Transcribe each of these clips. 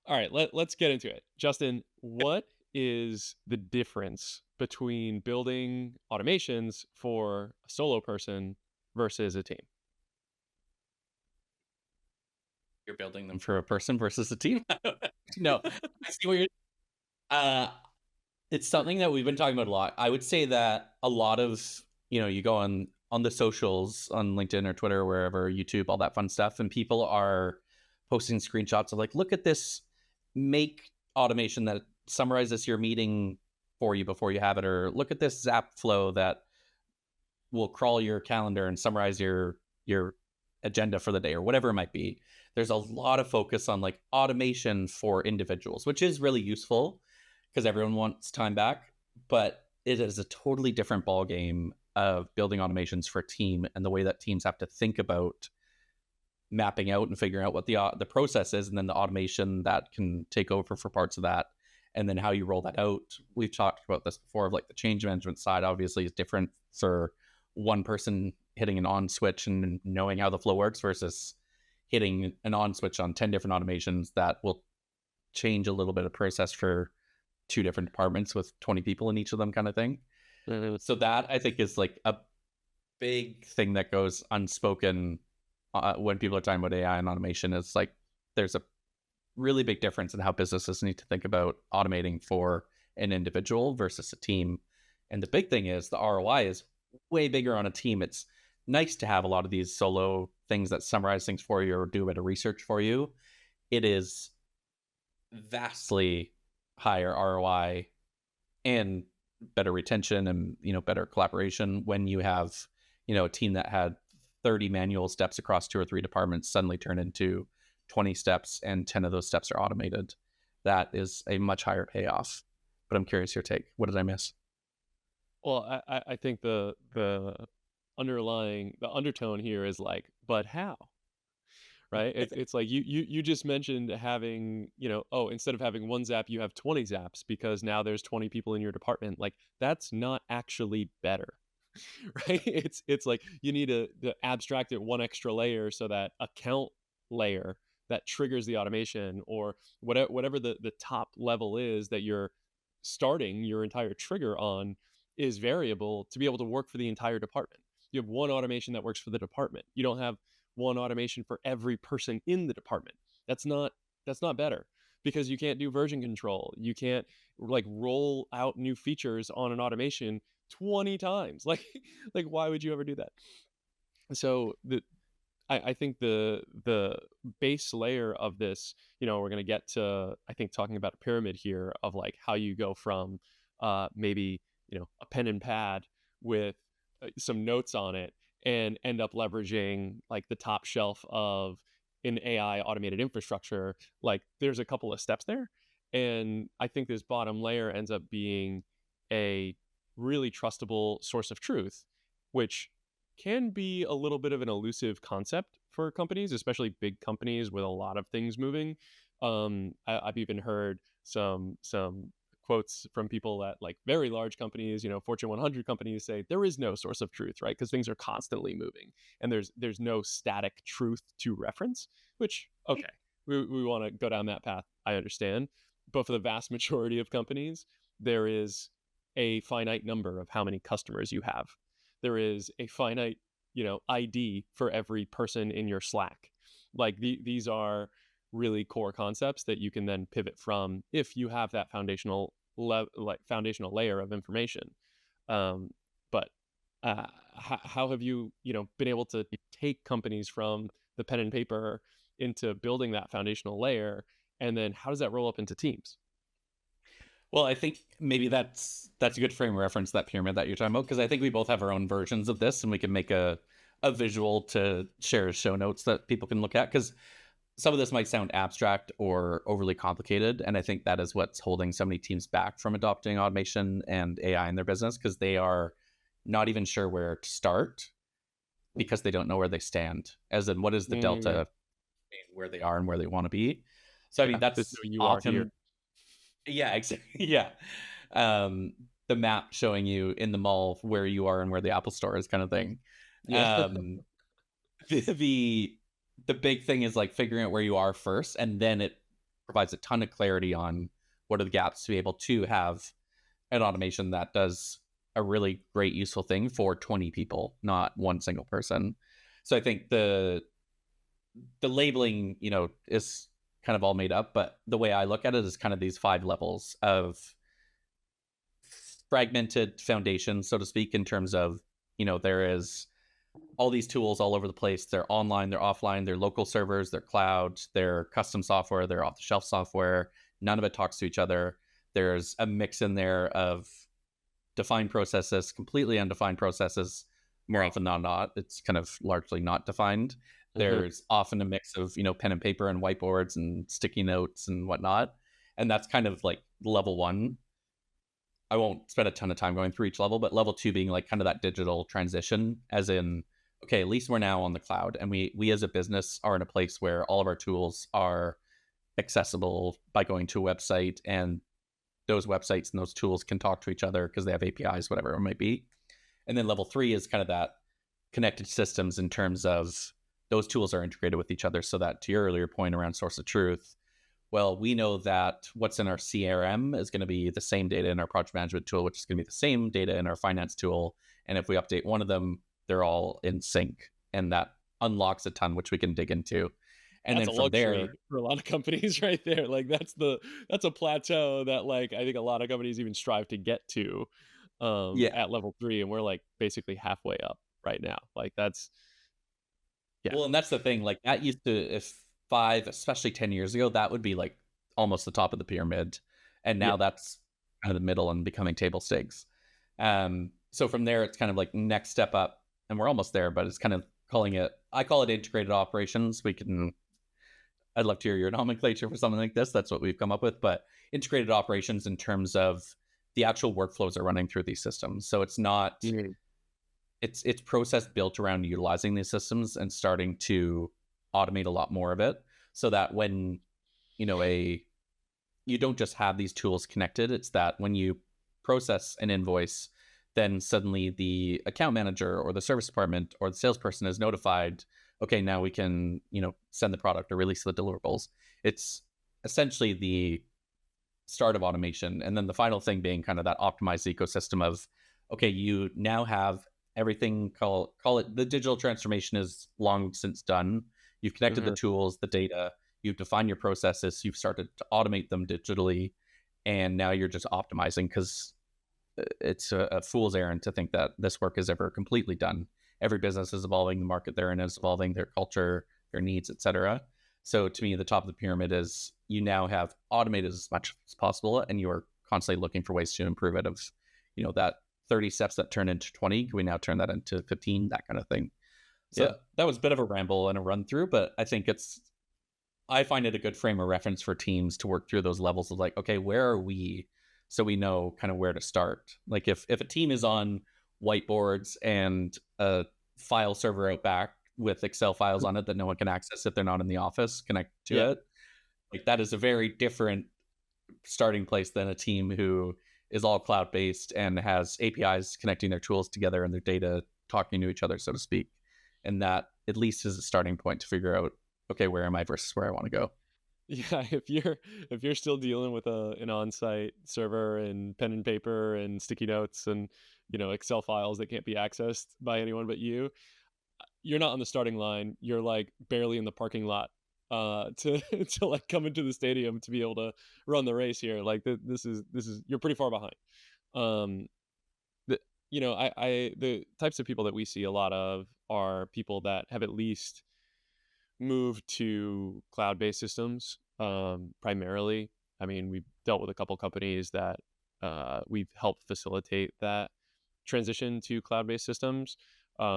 All right, let's get into it. Justin, what is the difference between building automations for a solo person versus a team? You're building them for a person versus a team. No, I see what you're. Uh, it's something that we've been talking about a lot. I would say that a lot of you go on the socials, on LinkedIn or Twitter, or wherever, YouTube, all that fun stuff, and people are posting screenshots of like, look at this, make automation that summarizes your meeting for you before you have it, or look at this Zap flow that will crawl your calendar and summarize your agenda for the day, or whatever it might be. There's a lot of focus on like automation for individuals, which is really useful because everyone wants time back, but it is a totally different ball game of building automations for a team, and the way that teams have to think about mapping out and figuring out what the process is, and then the automation that can take over for parts of that, and then how you roll that out. We've talked about this before, of like the change management side obviously is different for one person hitting an on switch and knowing how the flow works versus hitting an on switch on 10 different automations that will change a little bit of process for two different departments with 20 people in each of them, kind of thing. So that, I think, is like a big thing that goes unspoken when people are talking about AI and automation. Is like there's a really big difference in how businesses need to think about automating for an individual versus a team. And the big thing is the ROI is way bigger on a team. It's nice to have a lot of these solo things that summarize things for you or do a bit of research for you. It is vastly higher ROI and better retention, and better collaboration when you have a team that had 30 manual steps across 2 or 3 departments suddenly turn into 20 steps, and 10 of those steps are automated. That is a much higher payoff. But I'm curious your take. What did I miss? Well, I think the undertone here is like, but how? Right? It's like you just mentioned having, oh, instead of having one Zap, you have 20 Zaps because now there's 20 people in your department. Like that's not actually better. Right? It's like you need to abstract it one extra layer so that account layer that triggers the automation, or whatever the top level is that you're starting your entire trigger on, is variable to be able to work for the entire department. You have one automation that works for the department. You don't have one automation for every person in the department. That's not better, because you can't do version control. You can't like roll out new features on an automation 20 times. Like why would you ever do that? So I think the base layer of this, we're going to get to, I think, talking about a pyramid here of like how you go from maybe a pen and pad with some notes on it, and end up leveraging like the top shelf of an AI automated infrastructure. Like there's a couple of steps there, and I think this bottom layer ends up being a really trustable source of truth, which can be a little bit of an elusive concept for companies, especially big companies with a lot of things moving. I've even heard some quotes from people at like very large companies, Fortune 100 companies, say there is no source of truth, right? Because things are constantly moving, and there's no static truth to reference. Which, okay, we want to go down that path, I understand, but for the vast majority of companies, there is a finite number of how many customers you have. There is a finite, ID for every person in your Slack. Like these are really core concepts that you can then pivot from if you have that foundational layer of information. But how have you, been able to take companies from the pen and paper into building that foundational layer, and then how does that roll up into teams? Well, I think maybe that's a good frame of reference, that pyramid that you're talking about, because I think we both have our own versions of this, and we can make a visual to share as show notes that people can look at, because some of this might sound abstract or overly complicated, and I think that is what's holding so many teams back from adopting automation and AI in their business, because they are not even sure where to start because they don't know where they stand, as in what is the Mm, delta in where they are and where they want to be. So I mean, yeah, there's that's no you are here. often, yeah, exactly. Yeah. Um, the map showing you in the mall where you are and where the Apple store is, kind of thing. Yeah. Um, the, the the big thing is like figuring out where you are first, and then it provides a ton of clarity on what are the gaps to be able to have an automation that does a really great useful thing for 20 people, not one single person. So I think the labeling, is kind of all made up, but the way I look at it is kind of these 5 levels of fragmented foundation, so to speak, in terms of, there is all these tools all over the place. They're online, they're offline, they're local servers, they're cloud, they're custom software, they're off the shelf software. None of it talks to each other. There's a mix in there of defined processes, completely undefined processes. More often than not, it's kind of largely not defined. Mm-hmm. There's often a mix of, pen and paper and whiteboards and sticky notes and whatnot. And that's kind of like level one. I won't spend a ton of time going through each level, but level 2 being like kind of that digital transition, as in, okay, at least we're now on the cloud, and we as a business are in a place where all of our tools are accessible by going to a website, and those websites and those tools can talk to each other because they have APIs, whatever it might be. And then level 3 is kind of that connected systems in terms of those tools are integrated with each other, so that, to your earlier point around source of truth, well, we know that what's in our CRM is going to be the same data in our project management tool, which is going to be the same data in our finance tool. And if we update one of them, they're all in sync. And that unlocks a ton, which we can dig into. And That's then a from luxury there, for a lot of companies right there. Like that's a plateau that like I think a lot of companies even strive to get to yeah. at level 3, and we're like basically halfway up right now. Like that's yeah. Well, and that's the thing. Like that used to, if 5, especially 10 years ago, that would be like almost the top of the pyramid. And Yeah. now that's kind of the middle and becoming table stakes. So from there, it's kind of like next step up, and we're almost there, but it's kind of I call it integrated operations. I'd love to hear your nomenclature for something like this. That's what we've come up with, but integrated operations in terms of the actual workflows are running through these systems. So it's not, Mhm. it's process built around utilizing these systems and starting to automate a lot more of it, so that when, a you don't just have these tools connected. It's that when you process an invoice, then suddenly the account manager or the service department or the salesperson is notified, okay, now we can, send the product or release the deliverables. It's essentially the start of automation. And then the final thing being kind of that optimized ecosystem of, okay, you now have everything, call it, the digital transformation is long since done. You've connected the Mhm. tools, the data, you've defined your processes, you've started to automate them digitally, and now you're just optimizing, because it's a fool's errand to think that this work is ever completely done. Every business is evolving, the market they're in is evolving, their culture, their needs, etc. So to me, the top of the pyramid is you now have automated as much as possible, and you're constantly looking for ways to improve it. Of, that 30 steps that turn into 20, can we now turn that into 15? That kind of thing. Yeah. So that was a bit of a ramble and a run through, but I find it a good frame of reference for teams to work through those levels of like, okay, where are we? So we know kind of where to start. Like if a team is on whiteboards and a file server out back with Excel files on it that no one can access if they're not in the office, connect to Yeah. it, like that is a very different starting place than a team who is all cloud based and has APIs connecting their tools together and their data talking to each other, so to speak. And that at least is a starting point to figure out, okay, where am I versus where I want to go. Yeah, if you're still dealing with an on-site server and pen and paper and sticky notes and Excel files that can't be accessed by anyone but you're not on the starting line. You're like barely in the parking lot to to like come into the stadium to be able to run the race here. Like this is you're pretty far behind. Um, the the types of people that we see a lot of are people that have at least move to cloud-based systems, primarily. I mean, we've dealt with a couple companies that we've helped facilitate that transition to cloud-based systems,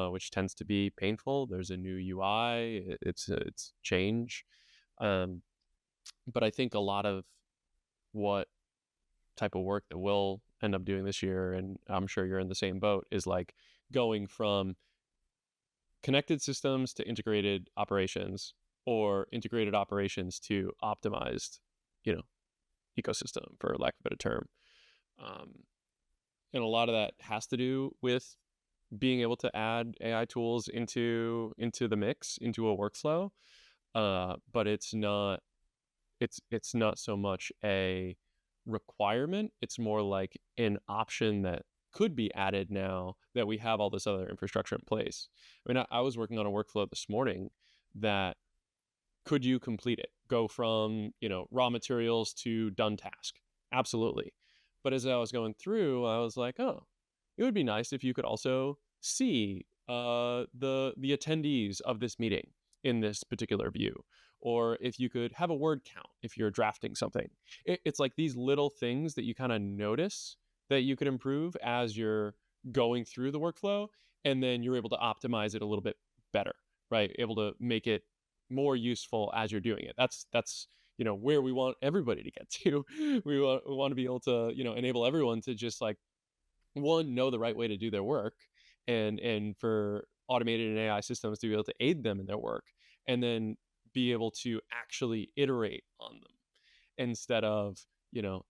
which tends to be painful. There's a new UI, it's change, um, but I think a lot of what type of work that we'll end up doing this year, and I'm sure you're in the same boat, is like going from connected systems to integrated operations, or integrated operations to optimized, you know, ecosystem, for lack of a better term. Um, and a lot of that has to do with being able to add AI tools into the mix, into a workflow. But it's not. it's not so much a requirement, it's more like an option that could be added now that we have all this other infrastructure in place. I mean, I was working on a workflow this morning that could you complete it? Go from, raw materials to done task. Absolutely. But as I was going through, I was like, oh, it would be nice if you could also see the attendees of this meeting in this particular view, or if you could have a word count if you're drafting something. It's like these little things that you kind of notice that you could improve as you're going through the workflow, and then you're able to optimize it a little bit better, right? Able to make it more useful as you're doing it. That's where we want everybody to get to. We want to be able to enable everyone to just like one know the right way to do their work, and for automated and AI systems to be able to aid them in their work, and then be able to actually iterate on them instead of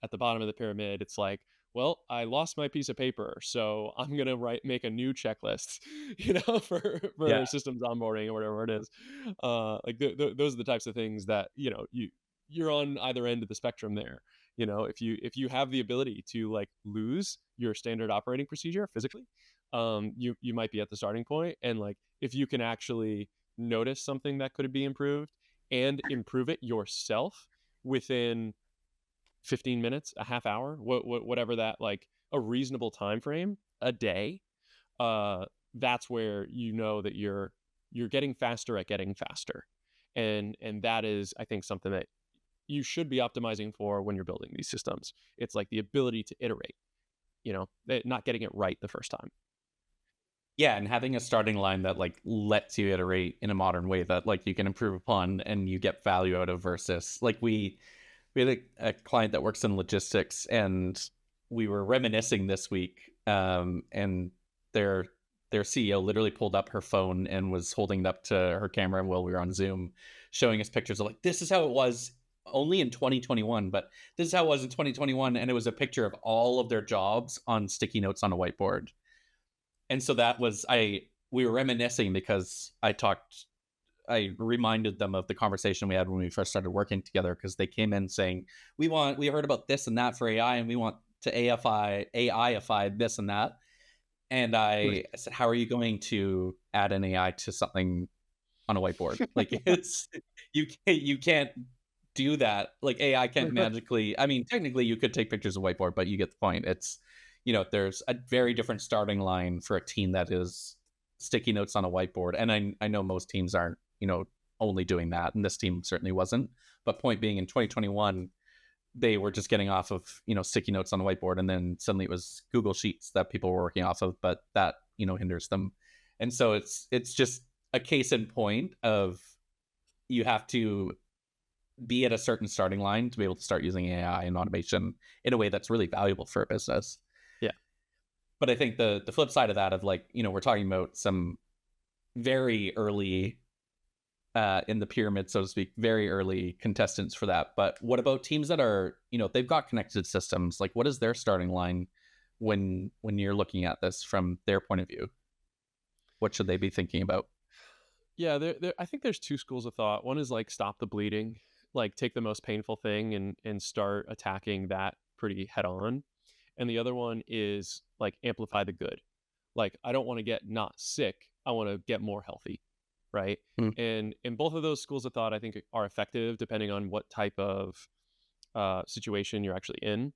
at the bottom of the pyramid it's like, well, I lost my piece of paper, so I'm gonna make a new checklist for Yeah. systems onboarding or whatever it is. Like those are the types of things that you're on either end of the spectrum there. If you have the ability to like lose your standard operating procedure physically, you might be at the starting point, and like if you can actually notice something that could be improved and improve it yourself within 15 minutes, a half hour, whatever that, like a reasonable time frame, a day, uh that's where that you're getting faster at getting faster. And that is, I think, something that you should be optimizing for when you're building these systems. It's like the ability to iterate, not getting it right the first time. Yeah, and having a starting line that like lets you iterate in a modern way that like you can improve upon and you get value out of versus like we had a client that works in logistics, and we were reminiscing this week, and their CEO literally pulled up her phone and was holding it up to her camera while we were on Zoom, showing us pictures of like, this is how it was only in 2021, but this is how it was in 2021, and it was a picture of all of their jobs on sticky notes on a whiteboard. And so that was we were reminiscing because I reminded them of the conversation we had when we first started working together, because they came in saying, we heard about this and that for AI, and we want to AIify this and that. And Right. I said, how are you going to add an AI to something on a whiteboard? Like it's you can't do that. Like AI can't Right. magically. I mean, technically you could take pictures of whiteboard, but you get the point. It's there's a very different starting line for a team that is sticky notes on a whiteboard. And I know most teams aren't, only doing that. And this team certainly wasn't. But point being, in 2021, they were just getting off of, sticky notes on the whiteboard. And then suddenly it was Google Sheets that people were working off of, but that, hinders them. And so it's just a case in point of you have to be at a certain starting line to be able to start using AI and automation in a way that's really valuable for a business. Yeah. But I think the flip side of that, of like, we're talking about some very early in the pyramid, so to speak, very early contestants for that. But what about teams that are, they've got connected systems? Like, what is their starting line when you're looking at this from their point of view? What should they be thinking about? Yeah, I think there's two schools of thought. One is like stop the bleeding, like take the most painful thing and start attacking that pretty head on. And the other one is like amplify the good. Like I don't want to get not sick, I want to get more healthy, right? Hmm. And both of those schools of thought, I think, are effective depending on what type of situation you're actually in.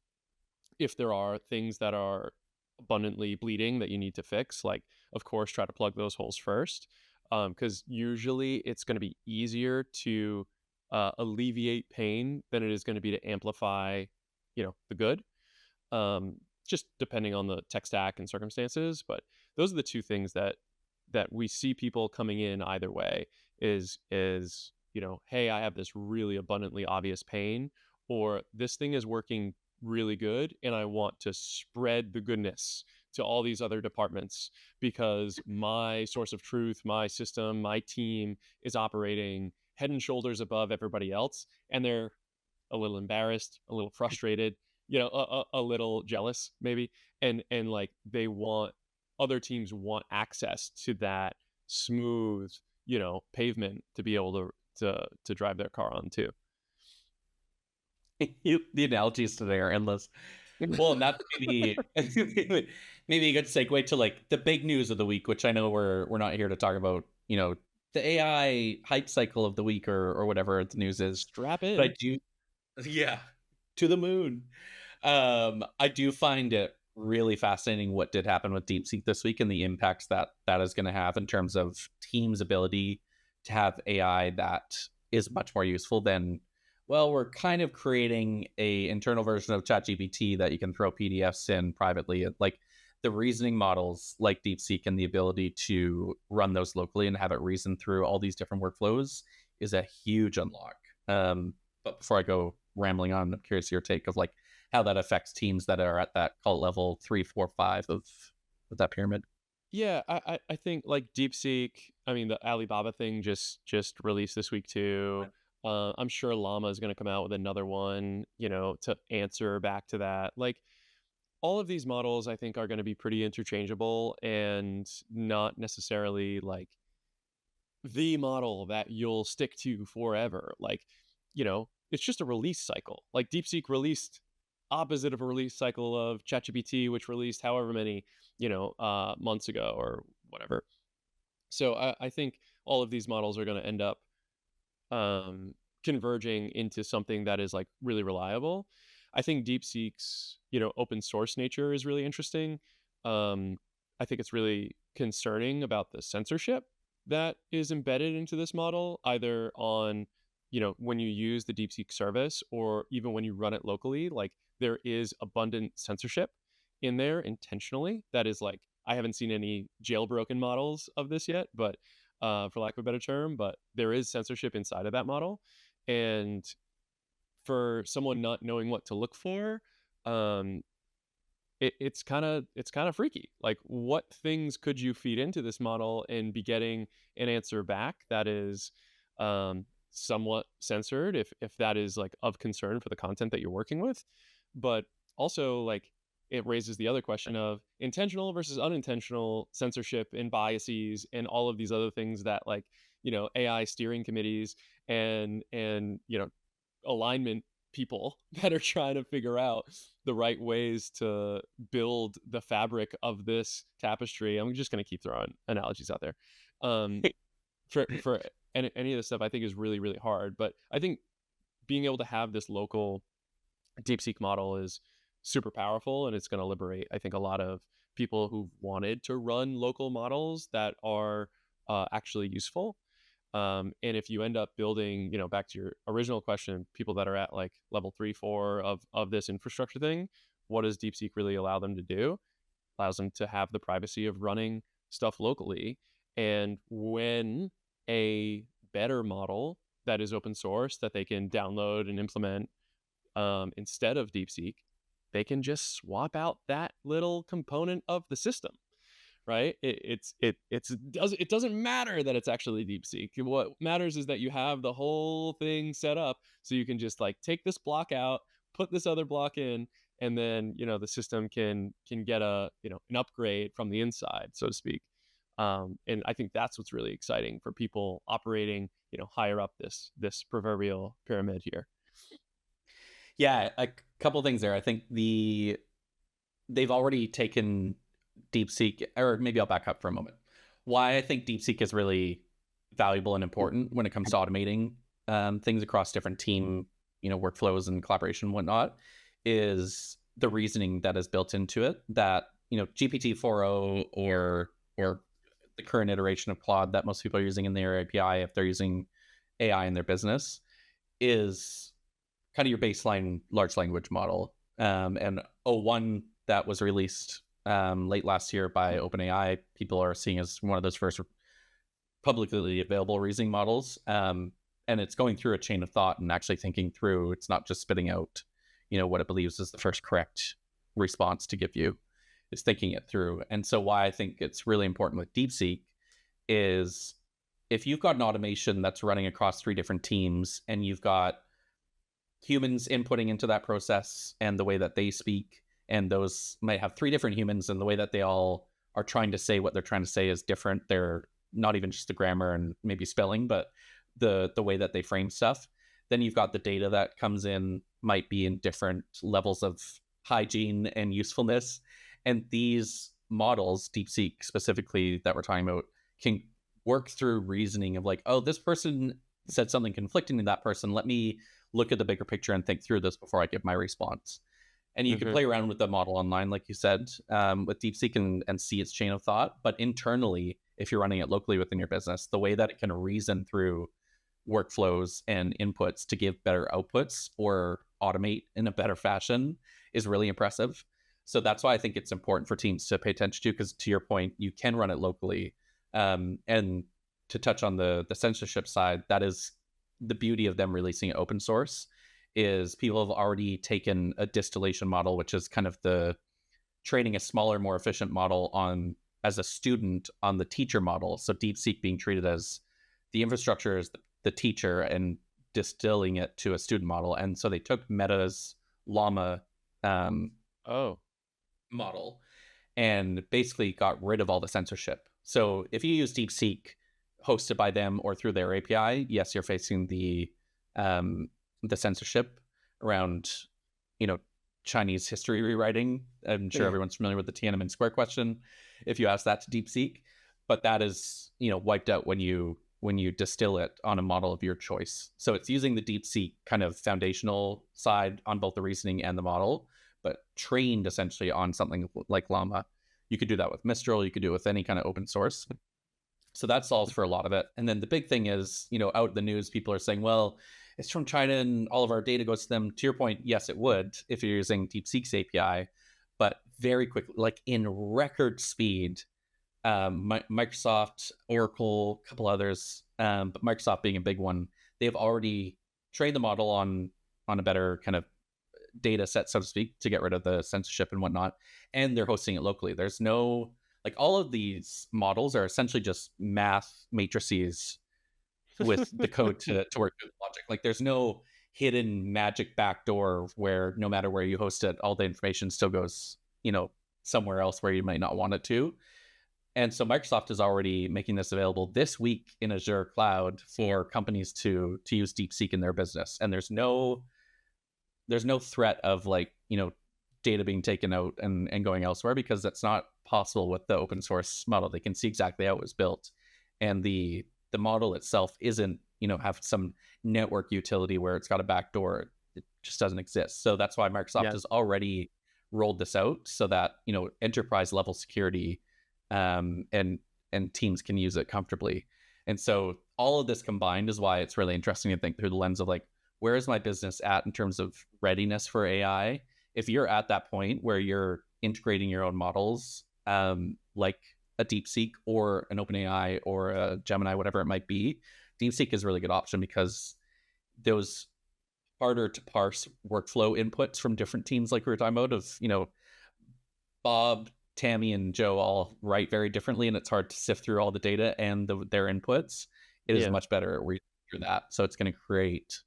If there are things that are abundantly bleeding that you need to fix, like of course try to plug those holes first, because usually it's going to be easier to alleviate pain than it is going to be to amplify the good, um, just depending on the tech stack and circumstances. But those are the two things that we see people coming in either way. Is hey, I have this really abundantly obvious pain, or this thing is working really good and I want to spread the goodness to all these other departments because my source of truth, my system, my team is operating head and shoulders above everybody else, and they're a little embarrassed, a little frustrated, a little jealous maybe, and like they want other teams want access to that smooth, pavement to be able to drive their car on too. The analogies today are endless. Well, and that's maybe maybe a good segue to like the big news of the week, which I know we're not here to talk about, the AI hype cycle of the week or whatever the news is. Strap But I in. do, yeah, to the moon. I do find it really fascinating what did happen with DeepSeek this week and the impacts that that is going to have in terms of teams' ability to have AI that is much more useful than, well, we're kind of creating a internal version of ChatGPT that you can throw PDFs in privately. Like the reasoning models like DeepSeek and the ability to run those locally and have it reason through all these different workflows is a huge unlock. But before I go rambling on, I'm curious your take of like how that affects teams that are at that call level 3, 4, 5 of that pyramid. Yeah, I think like DeepSeek. I mean, the Alibaba thing just released this week too. I'm sure Llama is going to come out with another one, to answer back to that. Like all of these models, I think, are going to be pretty interchangeable and not necessarily like the model that you'll stick to forever. Like, it's just a release cycle. Like DeepSeek released opposite of a release cycle of ChatGPT, which released however many, months ago or whatever. So I think all of these models are going to end up um, converging into something that is like really reliable. I think DeepSeek's open source nature is really interesting. Um, I think it's really concerning about the censorship that is embedded into this model, either on when you use the DeepSeek service or even when you run it locally. Like there is abundant censorship in there intentionally. That is like I haven't seen any jailbroken models of this yet, but for lack of a better term, but there is censorship inside of that model. And for someone not knowing what to look for, um, it's kind of freaky. Like, what things could you feed into this model and be getting an answer back that is somewhat censored, if that is like of concern for the content that you're working with, but also like it raises the other question of intentional versus unintentional censorship and biases and all of these other things that like AI steering committees and alignment people that are trying to figure out the right ways to build the fabric of this tapestry. I'm just going to keep throwing analogies out there. Um, for any of this stuff, I think is really really hard. But I think being able to have this local DeepSeek model is super powerful, and it's going to liberate, I think, a lot of people who've wanted to run local models that are actually useful. And if you end up building, back to your original question, people that are at like level 3, 4 of this infrastructure thing, what does DeepSeek really allow them to do? Allows them to have the privacy of running stuff locally. And when a better model that is open source that they can download and implement instead of DeepSeek, they can just swap out that little component of the system, right? It doesn't matter that it's actually DeepSeek. What matters is that you have the whole thing set up so you can just like take this block out, put this other block in, and then the system can get a an upgrade from the inside, so to speak. And I think that's what's really exciting for people operating higher up this proverbial pyramid here. Yeah, a couple things there. I think they've already taken DeepSeek, or maybe I'll back up for a moment. Why I think DeepSeek is really valuable and important when it comes to automating things across different team, workflows and collaboration and whatnot, is the reasoning that is built into it. That GPT 4.0 or the current iteration of Claude that most people are using in their API, if they're using AI in their business, is kind of your baseline large language model. And O1 that was released late last year by OpenAI, people are seeing as one of those first publicly available reasoning models. And it's going through a chain of thought and actually thinking through. It's not just spitting out, what it believes is the first correct response to give you. It's thinking it through. And so why I think it's really important with DeepSeek is if you've got an automation that's running across 3 different teams and you've got humans inputting into that process and the way that they speak, and those might have 3 different humans, and the way that they all are trying to say what they're trying to say is different. They're not even just the grammar and maybe spelling, but the way that they frame stuff. Then you've got the data that comes in might be in different levels of hygiene and usefulness. And these models, DeepSeek specifically, that we're talking about, can work through reasoning of like, oh, this person said something conflicting to that person. Let me look at the bigger picture and think through this before I give my response. And you can Hmm. play around with the model online, like you said, with DeepSeek and see its chain of thought. But internally, if you're running it locally within your business, the way that it can reason through workflows and inputs to give better outputs or automate in a better fashion is really impressive. So that's why I think it's important for teams to pay attention to, because to your point, you can run it locally. And to touch on the censorship side, that is the beauty of them releasing it open source, is people have already taken a distillation model, which is kind of the training a smaller, more efficient model on as a student on the teacher model. So DeepSeek being treated as the infrastructure as the teacher and distilling it to a student model. And so they took Meta's Llama um, Oh, model and basically got rid of all the censorship. So if you use DeepSeek hosted by them or through their API, yes, you're facing the censorship around, you know, Chinese history rewriting. I'm sure yeah. everyone's familiar with the Tiananmen Square question if you ask that to DeepSeek, but that is, wiped out when you distill it on a model of your choice. So it's using the DeepSeek kind of foundational side on both the reasoning and the model, but trained essentially on something like Llama. You could do that with Mistral. You could do it with any kind of open source. So that solves for a lot of it. And then the big thing is, out in the news, people are saying, well, it's from China and all of our data goes to them. To your point, yes, it would if you're using DeepSeek's API, but very quickly, like in record speed, Microsoft, Oracle, a couple others, but Microsoft being a big one, they've already trained the model on a better kind of data set, so to speak, to get rid of the censorship and whatnot. And they're hosting it locally. There's no, like, all of these models are essentially just math matrices with the code to work through the logic. Like, there's no hidden magic backdoor where no matter where you host it, all the information still goes, somewhere else where you might not want it to. And so Microsoft is already making this available this week in Azure Cloud for companies to use DeepSeek in their business. And there's no threat of, like, data being taken out and going elsewhere, because that's not possible with the open source model. They can see exactly how it was built, and the model itself isn't, have some network utility where it's got a backdoor. It just doesn't exist. So that's why Microsoft Yeah. has already rolled this out so that, enterprise level security, and teams can use it comfortably. And so all of this combined is why it's really interesting to think through the lens of, like, where is my business at in terms of readiness for AI? If you're at that point where you're integrating your own models, like a DeepSeek or an OpenAI or a Gemini, whatever it might be, DeepSeek is a really good option, because those harder to parse workflow inputs from different teams, like we were talking about, of, Bob, Tammy, and Joe all write very differently, and it's hard to sift through all the data and their inputs. It is Yeah. much better at reading through that. So it's going to create,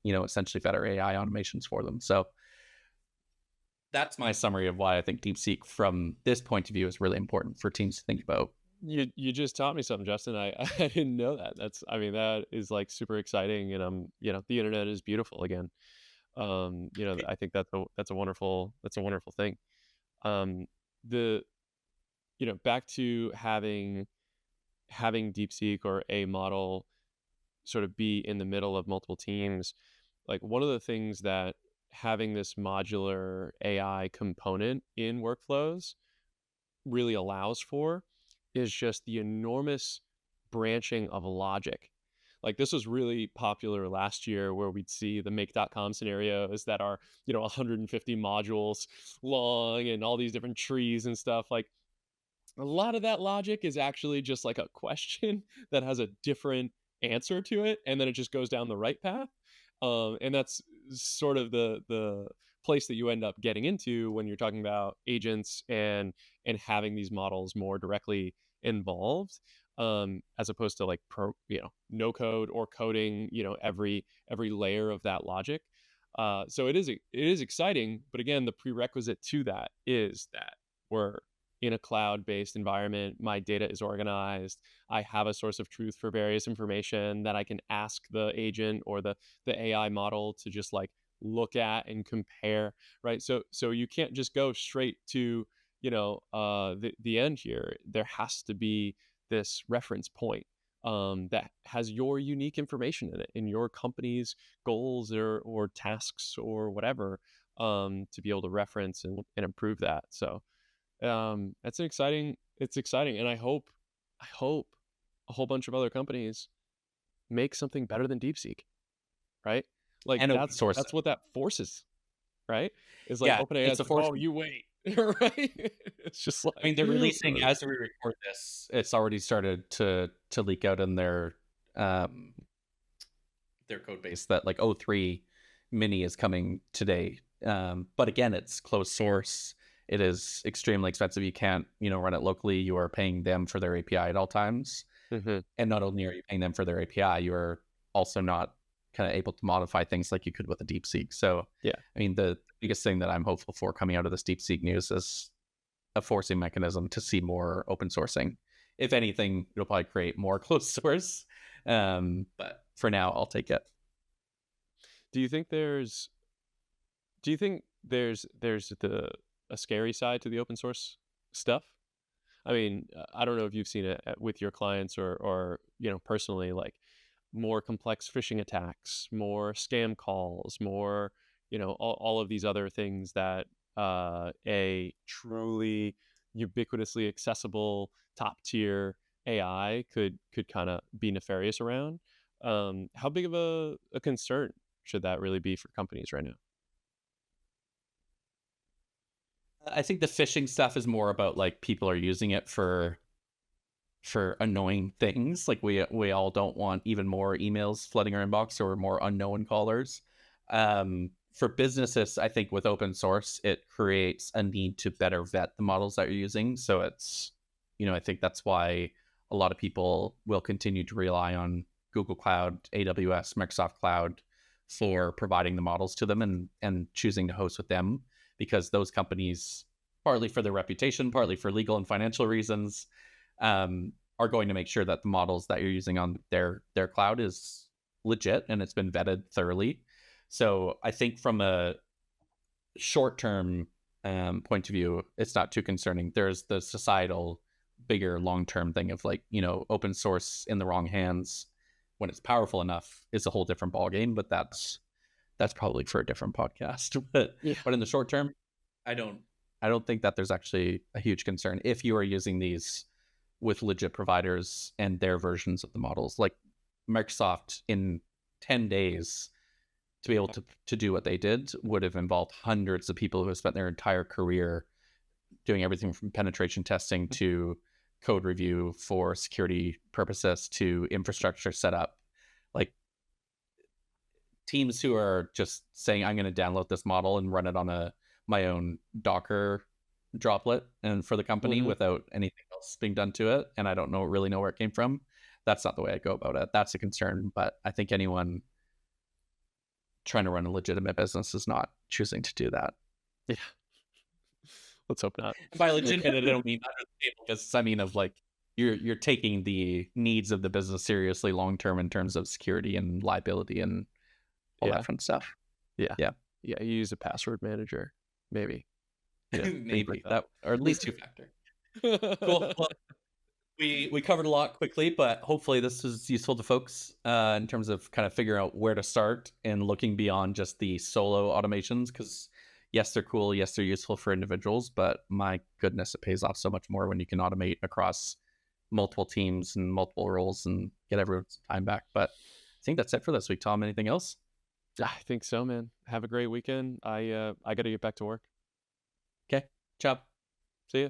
essentially better AI automations for them. So that's my summary of why I think DeepSeek from this point of view is really important for teams to think about. You just taught me something, Justin. I didn't know that. I mean, that is like super exciting, and the internet is beautiful again. I think that's a wonderful thing. Um, the back to having DeepSeek or a model sort of be in the middle of multiple teams. Like, one of the things that having this modular AI component in workflows really allows for is just the enormous branching of logic. Like, this was really popular last year, where we'd see the make.com scenarios that are, 150 modules long and all these different trees and stuff. Like, a lot of that logic is actually just like a question that has a different answer to it, and then it just goes down the right path. And that's sort of the place that you end up getting into when you're talking about agents and having these models more directly involved, as opposed to like no code or coding every layer of that logic. So it is exciting, but again, the prerequisite to that is that we're in a cloud-based environment. My data is organized. I have a source of truth for various information that I can ask the agent or the AI model to just like look at and compare, right? So you can't just go straight to, the end here. There has to be this reference point that has your unique information in it, in your company's goals or tasks or whatever, to be able to reference and improve that. So that's it's exciting, and I hope a whole bunch of other companies make something better than DeepSeek, right? Like and open source that's it. what that forces, right? Is like Yeah, OpenAI it's is a like, force. oh, you wait, right? It's just I mean, like, they're releasing as we record this. It's already started to leak out in um their code base that like O3 Mini is coming today. But again, it's closed source. It is extremely expensive. You can't, run it locally. You are paying them for their API at all times. Mhm. And not only are you paying them for their API, you are also not kind of able to modify things like you could with a DeepSeek. So, Yeah. I mean, the biggest thing that I'm hopeful for coming out of this DeepSeek news is a forcing mechanism to see more open sourcing. If anything, it'll probably create more closed source. But for now, I'll take it. Do you think there's there's the a scary side to the open source stuff? I mean, I don't know if you've seen it with your clients or personally, like more complex phishing attacks, more scam calls, more all of these other things that a truly ubiquitously accessible top tier AI could kind of be nefarious around. How big of a concern should that really be for companies right now? I think the phishing stuff is more about like people are using it for annoying things. Like we all don't want even more emails flooding our inbox or more unknown callers. For businesses, I think with open source, it creates a need to better vet the models that you're using. So it's, I think that's why a lot of people will continue to rely on Google Cloud, AWS, Microsoft Cloud for providing the models to them and choosing to host with them, because those companies, partly for their reputation, partly for legal and financial reasons, are going to make sure that the models that you're using on their cloud is legit and it's been vetted thoroughly. So I think from a short term point of view, it's not too concerning. There's the societal, bigger long term thing of like, open source in the wrong hands when it's powerful enough is a whole different ballgame. But that's probably for a different podcast. but Yeah. but in the short term, I don't I don't think that there's actually a huge concern if you are using these with legit providers and their versions of the models. Like Microsoft in 10 days to be able to do what they did would have involved hundreds of people who have spent their entire career doing everything from penetration testing to code review for security purposes to infrastructure setup. Like teams who are just saying, I'm going to download this model and run it on my own Docker droplet and for the company Hmm. without anything else being done to it. And I don't really know where it came from. That's not the way I go about it. That's a concern. But I think anyone trying to run a legitimate business is not choosing to do that. Yeah. Let's hope not. And by legitimate, I don't mean under the table, because I mean of like you're taking the needs of the business seriously long term in terms of security and liability and all that Yeah. fun stuff. Yeah. Yeah. Yeah. You use a password manager, maybe. Things like Maybe that, or at least two factor. Cool. that. Well, we covered a lot quickly, but hopefully this is useful to folks in terms of kind of figuring out where to start and looking beyond just the solo automations. Because yes, they're cool. Yes, they're useful for individuals, but my goodness, it pays off so much more when you can automate across multiple teams and multiple roles and get everyone's time back. But I think that's it for this week. Tom, anything else? I think so, man. Have a great weekend. I got to get back to work. Okay. Ciao. See ya.